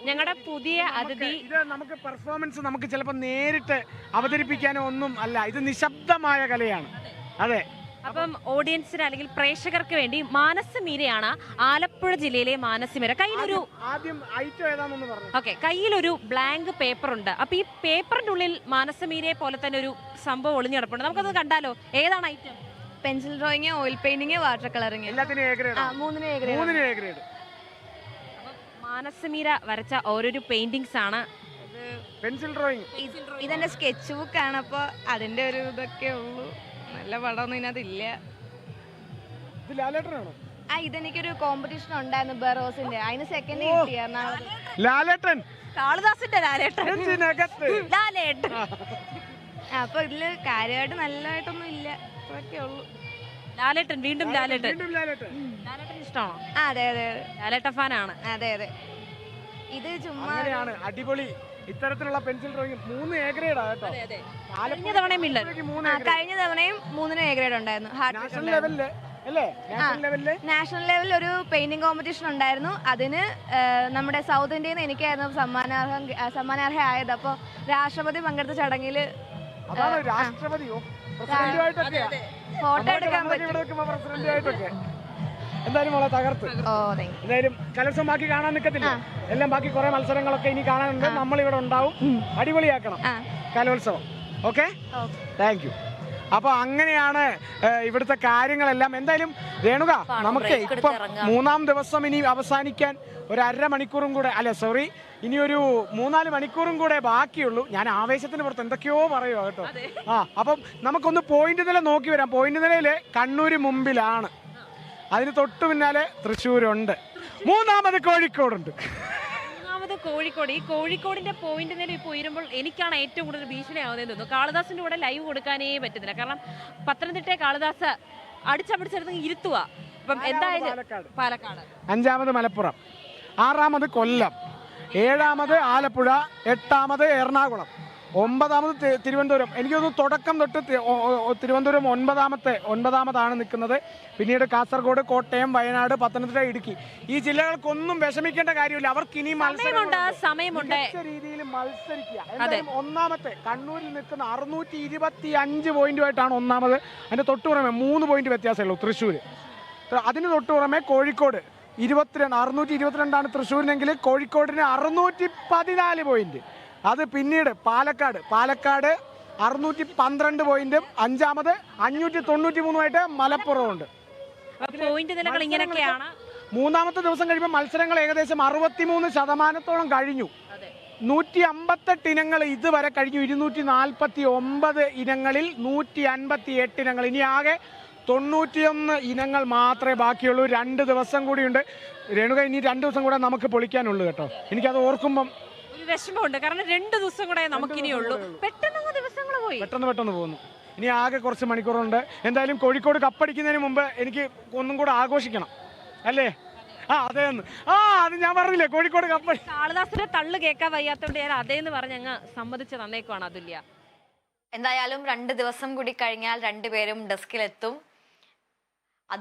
ഞങ്ങളുടെ പുതിയ അതിഥി. ഇത് നമുക്ക് പെർഫോമൻസ് നമുക്ക് ചിലപ്പോൾ നേരിട്ട് അവതരിപ്പിക്കാനോ ഒന്നും അല്ല, ഇത് നിശബ്ദമായ കലയാണ്. അതെ. അപ്പം ഓഡിയൻസിന് അല്ലെങ്കിൽ പ്രേക്ഷകർക്ക് വേണ്ടി മാനസമീരയാണ്, ആലപ്പുഴ ജില്ലയിലെ മാനസമീര. കയ്യിലൊരു ആദ്യം ഐറ്റം ഏതാണെന്ന് പറഞ്ഞു. ഓക്കെ, കയ്യിലൊരു ബ്ലാങ്ക് പേപ്പർ ഉണ്ട്. അപ്പൊ ഈ പേപ്പറിന്റെ ഉള്ളിൽ മാനസമീരയെ പോലെ തന്നെ ഒരു സംഭവം ഒളിഞ്ഞു കിടപ്പുണ്ട്. നമുക്കത് കണ്ടാലോ? ഏതാണ് item? Pencil drawing, oil painting, water colouring. എല്ലാത്തിനും എ ഗ്രേഡ്. മൂന്നിനും എ ഗ്രേഡ്. മൂന്നിനും എ ഗ്രേഡ്. മാനസമീര വരച്ച ഓരോരോ പെയിന്റിങ്സ് ആണ്. Pencil drawing. ഇതെന്റെ സ്കെച്ച് ബുക്ക് ആണ്. അപ്പൊ അതിന്റെ ഒരു ഇതൊക്കെ ഉള്ളൂ, നല്ല പടമൊന്നും ഇതിനകത്തില്ല. ഇത് ലാലേട്ടനാണോ? ഇതെനിക്കൊരു കോമ്പറ്റീഷൻ ഉണ്ടായിരുന്നു ബെറോസിന്റെ, അതിന് സെക്കൻഡ് കിട്ടിയ എറണാകുളത്ത്. ലാലേട്ടൻ, കാളിദാസിന്റെ ലാലേട്ടൻ. ലാലേട്ടൻ. അപ്പൊ ഇതില് കാര്യമായിട്ട് നല്ലതായിട്ടൊന്നും ഇല്ല, അതൊക്കെ ഉള്ളൂ. ലാലേട്ടൻ, വീണ്ടും ലാലേട്ടൻ. ലാലേട്ടൻ. ലാലേട്ടൻ ഇഷ്ടമാണോ? അതെ അതെ ലാലേട്ടൻ ഫാനാണ്. അതെ അതെ. ഇത് ചുമ്മാ അടിപൊളി. ഇത്തരത്തിലുള്ള പെൻസിൽ ഡ്രോയിങ് 3 എ ഗ്രേഡ് ആട്ടോ. കഴിഞ്ഞ തവണയും മില്ലർ. കഴിഞ്ഞ തവണയും 3 എ ഗ്രേഡ് ഉണ്ടായിരുന്നു. നാഷണൽ ലെവലില് അല്ലേ? നാഷണൽ ലെവലിൽ ഒരു പെയിന്റിംഗ് കോമ്പറ്റീഷൻ ഉണ്ടായിരുന്നു. അതിന് നമ്മുടെ സൗത്ത് ഇന്ത്യയിൽ നിന്ന് എനിക്കായിരുന്നു സമ്മാനാർഹയായത്. അപ്പോൾ രാഷ്ട്രപതി പങ്കെടുത്ത ചടങ്ങിൽ ഫോട്ടോ എടുക്കാൻ പറ്റും. എന്തായാലും മോളെ തകർത്ത്. എന്തായാലും കലോത്സവമാക്കി കാണാൻ നിൽക്കത്തില്ല, എല്ലാം ബാക്കി കുറെ മത്സരങ്ങളൊക്കെ ഇനി കാണാനുണ്ട്. നമ്മളിവിടെ ഉണ്ടാവും, അടിപൊളിയാക്കണം കലോത്സവം. Okay, thank you. അപ്പൊ അങ്ങനെയാണ് ഇവിടുത്തെ കാര്യങ്ങളെല്ലാം. എന്തായാലും രേണുക, നമുക്ക് ഇപ്പം 3-ാം ദിവസം ഇനി അവസാനിക്കാൻ ഒരു അരമണിക്കൂറും കൂടെ, അല്ല സോറി, ഇനി ഒരു 3-4 മണിക്കൂറും കൂടെ ബാക്കിയുള്ളൂ. ഞാൻ ആവേശത്തിന് പുറത്ത് എന്തൊക്കെയോ പറയുമോ കേട്ടോ. അപ്പം നമുക്കൊന്ന് പോയിന്റ് നില നോക്കി വരാം. പോയിന്റ് നിലയിൽ കണ്ണൂര് മുമ്പിലാണ്, അതിന് തൊട്ടു പിന്നാലെ തൃശ്ശൂരുണ്ട്, 3-ാമത് കോഴിക്കോടുണ്ട്. കോഴിക്കോട്. ഈ കോഴിക്കോടിന്റെ പോയിന്റ് നില ഇപ്പോൾ ഉയരുമ്പോൾ എനിക്കാണ് ഏറ്റവും കൂടുതൽ ഭീഷണിയാവുന്നതെന്ന് തോന്നുന്നു. കാളിദാസിന്റെ കൂടെ ലൈവ് കൊടുക്കാനേ പറ്റുന്നില്ല, കാരണം പത്തനംതിട്ട കാളിദാസ് അടിച്ചപിടിച്ചെടുത്ത് ഇരുത്തുക. അപ്പം എന്തായാലും പാലക്കാട്, 5-ാമത് മലപ്പുറം, 6-ാമത് കൊല്ലം, 7-ാമത് ആലപ്പുഴ, 8-ാമത് എറണാകുളം, 9-ാമത് തിരുവനന്തപുരം. എനിക്കൊന്ന് തുടക്കം തൊട്ട് തിരുവനന്തപുരം 9-ാമതാണ് നിൽക്കുന്നത്. പിന്നീട് കാസർഗോഡ്, കോട്ടയം, വയനാട്, പത്തനംതിട്ട, ഇടുക്കി. ഈ ജില്ലകൾക്കൊന്നും വിഷമിക്കേണ്ട കാര്യമില്ല, അവർക്ക് ഇനി സമയമുണ്ട് രീതിയിൽ മത്സരിക്കുക. എന്തായാലും 1-ാമത്തെ കണ്ണൂരിൽ നിൽക്കുന്ന 625 പോയിന്റുമായിട്ടാണ് 1-ാമത്. അതിന്റെ തൊട്ടുപുറമെ 3 പോയിന്റ് വ്യത്യാസമുള്ളൂ തൃശ്ശൂർ. അതിന് തൊട്ടുപുറമെ കോഴിക്കോട് 622 തൃശ്ശൂരിനെങ്കിൽ കോഴിക്കോടിന് 614 പോയിന്റ്. അത് പിന്നീട് പാലക്കാട് 612 പോയിന്റും, 5-ാമത് 593 മലപ്പുറമുണ്ട്. പോയിന്റ് നിലകൾ ഇങ്ങനെയൊക്കെയാണ്. 3-ാമത്തെ ദിവസം കഴിയുമ്പോൾ മത്സരങ്ങൾ ഏകദേശം 63% കഴിഞ്ഞു. 158 ഇനങ്ങൾ ഇതുവരെ കഴിഞ്ഞു. 249 ഇനങ്ങളിൽ 158 ഇനങ്ങൾ. ഇനി ആകെ 91 ഇനങ്ങൾ മാത്രമേ ബാക്കിയുള്ളൂ. 2 ദിവസം കൂടിയുണ്ട് രേണുക. ഇനി 2 ദിവസം കൂടെ നമുക്ക് പൊളിക്കാനുള്ളൂ കേട്ടോ. എനിക്കത് ഓർക്കുമ്പം വിഷമമുണ്ട്, കാരണം 2 ദിവസം കൂടെ നമുക്കിനിയുള്ളൂ. പെട്ടെന്ന് ദിവസങ്ങൾ പോയി, പെട്ടെന്ന് പോകുന്നു. ഇനി ആകെ കുറച്ച് മണിക്കൂറുണ്ട്. എന്തായാലും കോഴിക്കോട് കപ്പടിക്കുന്നതിന് മുമ്പ് എനിക്ക് ഒന്നും കൂടെ ആഘോഷിക്കണം അല്ലേ? അതേന്ന് അത് ഞാൻ പറഞ്ഞില്ലേ, കോഴിക്കോട് കപ്പടി. കാളിദാസിന്റെ തള്ളു കേൾക്കാൻ വയ്യാത്തോണ്ട് ഞാൻ അതേന്ന് പറഞ്ഞ് അങ്ങ് സമ്മതിച്ച് തന്നേക്കുവാണ് അതുല്യ. എന്തായാലും 2 ദിവസം കൂടി കഴിഞ്ഞാൽ 2 പേരും ഡെസ്കിലെത്തും.